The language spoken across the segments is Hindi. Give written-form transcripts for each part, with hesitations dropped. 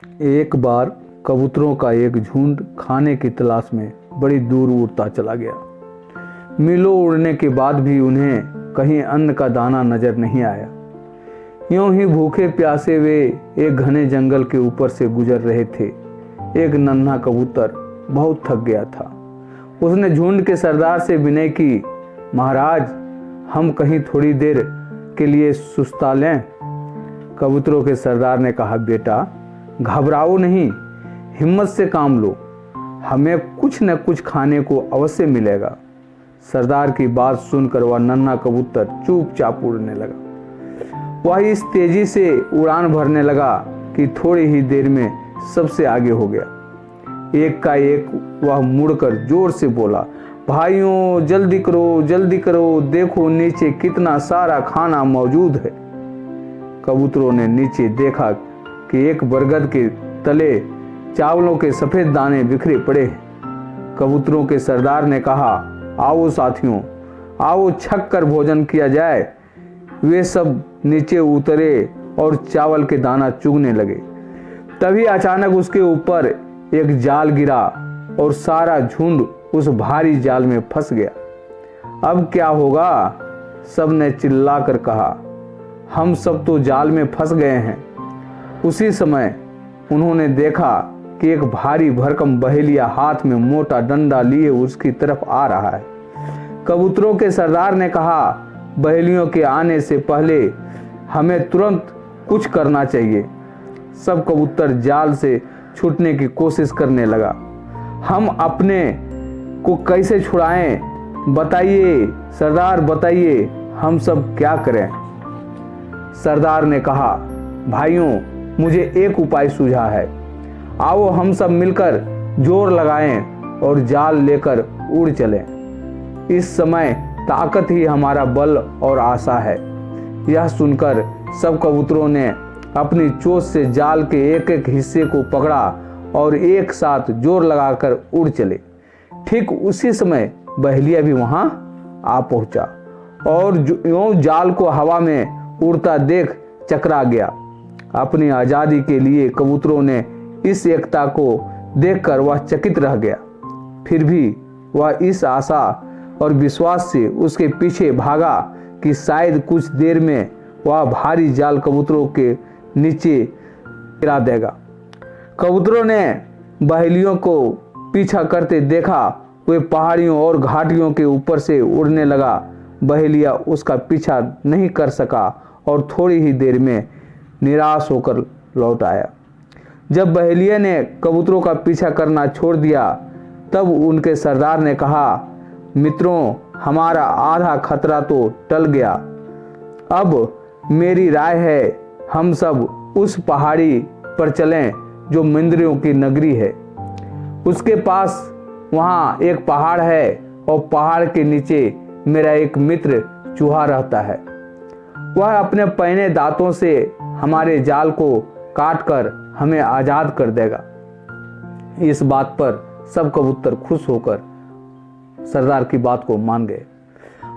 एक बार कबूतरों का एक झुंड खाने की तलाश में बड़ी दूर उड़ता चला गया। मीलों उड़ने के बाद भी उन्हें कहीं अन्न का दाना नजर नहीं आया। यूं ही भूखे प्यासे वे एक घने जंगल के ऊपर से गुजर रहे थे। एक नन्हा कबूतर बहुत थक गया था। उसने झुंड के सरदार से विनय की, महाराज, हम कहीं थोड़ी देर के लिए सुस्ता लें। कबूतरों के सरदार ने कहा, बेटा, घबराओ नहीं, हिम्मत से काम लो, हमें कुछ न कुछ खाने को अवश्य मिलेगा। सरदार की बात सुनकर वह नन्हा कबूतर चुपचाप उड़ने लगा। वह इस तेजी से उड़ान भरने लगा कि थोड़ी ही देर में सबसे आगे हो गया। एक का एक वह मुड़कर जोर से बोला, भाइयों, जल्दी करो, देखो नीचे कितना सारा खाना मौजूद है। कबूतरों ने नीचे देखा कि एक बरगद के तले चावलों के सफेद दाने बिखरे पड़े हैं। कबूतरों के सरदार ने कहा, आओ साथियों, आओ छक कर भोजन किया जाए। वे सब नीचे उतरे और चावल के दाना चुगने लगे। तभी अचानक उसके ऊपर एक जाल गिरा और सारा झुंड उस भारी जाल में फंस गया। अब क्या होगा? सबने चिल्लाकर कहा, हम सब तो जाल में फंस गए हैं। उसी समय उन्होंने देखा कि एक भारी भरकम बहेलिया हाथ में मोटा डंडा लिए उसकी तरफ आ रहा है। कबूतरों के सरदार ने कहा, बहेलियों के आने से पहले हमें तुरंत कुछ करना चाहिए। सब कबूतर जाल से छूटने की कोशिश करने लगा। हम अपने को कैसे छुड़ाएं? बताइए सरदार, बताइए, हम सब क्या करें? सरदार ने कहा, भाइयों, मुझे एक उपाय सूझा है। आओ हम सब मिलकर जोर लगाएं और जाल लेकर उड़ चलें। इस समय ताकत ही हमारा बल और आशा है। यह सुनकर सब कबूतरों ने अपनी चोंच से जाल के एक एक हिस्से को पकड़ा और एक साथ जोर लगाकर उड़ चले। ठीक उसी समय बहेलिया भी वहां आ पहुंचा और यूं जाल को हवा में उड़ता देख चकरा गया। अपनी आज़ादी के लिए कबूतरों ने इस एकता को देखकर वह चकित रह गया। फिर भी वह इस आशा और विश्वास से उसके पीछे भागा कि शायद कुछ देर में वह भारी जाल कबूतरों के नीचे गिरा देगा। कबूतरों ने बहेलियों को पीछा करते देखा। वे पहाड़ियों और घाटियों के ऊपर से उड़ने लगा। बहेलिया उसका पीछा नहीं कर सका और थोड़ी ही देर में निराश होकर लौट आया। जब बहेलिया ने कबूतरों का पीछा करना छोड़ दिया, तब उनके सरदार ने कहा, मित्रों, हमारा आधा खतरा तो टल गया। अब मेरी राय है, हम सब उस पहाड़ी पर चलें जो मंदिरों की नगरी है। उसके पास वहाँ एक पहाड़ है और पहाड़ के नीचे मेरा एक मित्र चूहा रहता है। वह अपने पैने दांतों से हमारे जाल को काट कर हमें आजाद कर देगा। इस बात पर सब कबूतर खुश होकर सरदार की बात को मान गए।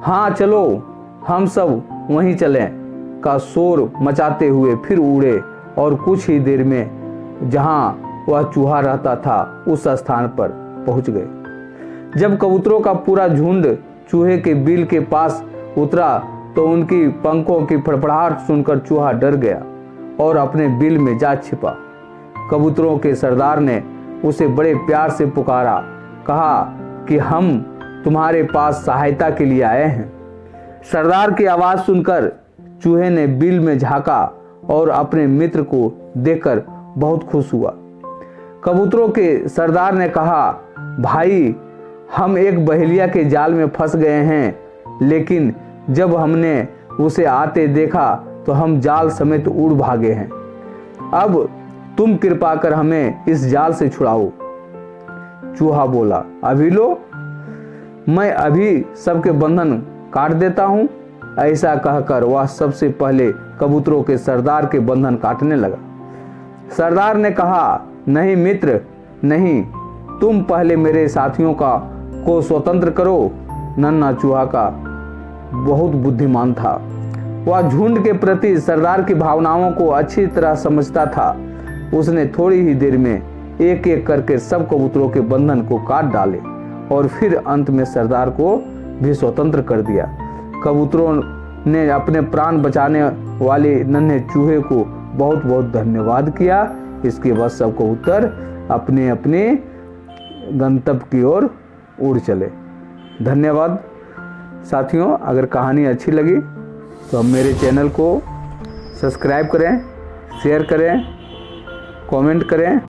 हाँ चलो, हम सब वहीं चलें का शोर मचाते हुए फिर उड़े और कुछ ही देर में जहां वह चूहा रहता था उस स्थान पर पहुंच गए। जब कबूतरों का पूरा झुंड चूहे के बिल के पास उतरा तो उनकी पंखों की फड़फड़ाहट सुनकर चूहा डर गया और अपने बिल में जा छिपा। कबूतरों के सरदार ने उसे बड़े प्यार से पुकारा, कहा कि हम तुम्हारे पास सहायता के लिए आए हैं। सरदार की आवाज सुनकर चूहे ने बिल में झांका और अपने मित्र को देखकर बहुत खुश हुआ। कबूतरों के सरदार ने कहा, भाई, हम एक बहेलिया के जाल में फंस गए हैं, लेकिन जब हमने उसे आते देखा तो हम जाल समेत उड़ भागे हैं। अब तुम कृपा कर हमें इस जाल से छुड़ाओ। चूहा बोला, अभी लो, मैं अभी सबके बंधन काट देता हूं। ऐसा कहकर वह सबसे पहले कबूतरों के सरदार के बंधन काटने लगा। सरदार ने कहा, नहीं मित्र, नहीं, तुम पहले मेरे साथियों को स्वतंत्र करो। नन्हा चूहा का बहुत बुद्धिमान था। वह झुंड के प्रति सरदार की भावनाओं को अच्छी तरह समझता था। उसने थोड़ी ही देर में एक एक करके सब कबूतरों के बंधन को काट डाले और फिर अंत में सरदार को भी स्वतंत्र कर दिया। कबूतरों ने अपने प्राण बचाने वाले नन्हे चूहे को बहुत बहुत धन्यवाद किया। इसके बाद सब कबूतर अपने अपने गंतव्य की ओर उड़ चले। धन्यवाद साथियों। अगर कहानी अच्छी लगी तो हम मेरे चैनल को सब्सक्राइब करें, शेयर करें, कमेंट करें।